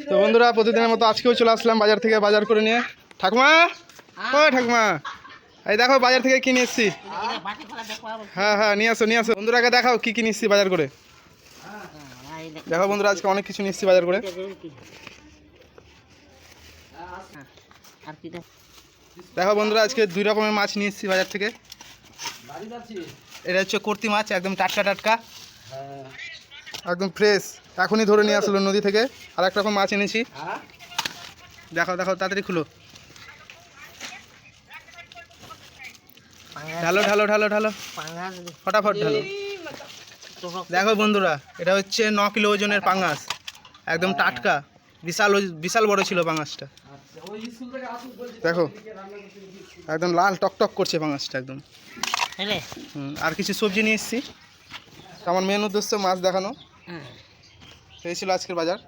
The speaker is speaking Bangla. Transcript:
তো বন্ধুরা প্রতিদিনের মতো আজকেও চলে আসলাম বাজার থেকে বাজার করে নিয়ে। ঠাকুমা, ও ঠাকুমা, এই দেখো বাজার থেকে কি নিয়ে এসছি। হ্যাঁ হ্যাঁ নিয়ে আসো নিয়ে আসো। বন্ধুরাকে দেখাও কি কি নিয়ে এসছি বাজার করে। দেখো বন্ধুরা আজকে অনেক কিছু নিয়ে এসছি বাজার করে। দেখো বন্ধুরা আজকে 2 রকমের মাছ নিয়ে এসছি বাজার থেকে। এটা হচ্ছে কর্তি মাছ, একদম টাটকা টাটকা, একদম ফ্রেশ, এখনই ধরে নিয়ে আসলো নদী থেকে। আর এক রকম মাছ এনেছি, দেখো দেখো তাড়াতাড়ি খুলো। ঢালো ঢালো ঢালো ঢালো, ফটাফট ঢালো। দেখো বন্ধুরা এটা হচ্ছে 9 কিলো ওজনের পাঙ্গাস, একদম টাটকা, বিশাল বিশাল বড় ছিল পাঙ্গাসটা। দেখো একদম লাল টকটক করছে পাঙ্গাসটা একদম। আর কিছু সবজি নিয়ে এসেছি। আমার মেন উদ্দেশ্য মাছ দেখানো। এই ছিল আজকের বাজার।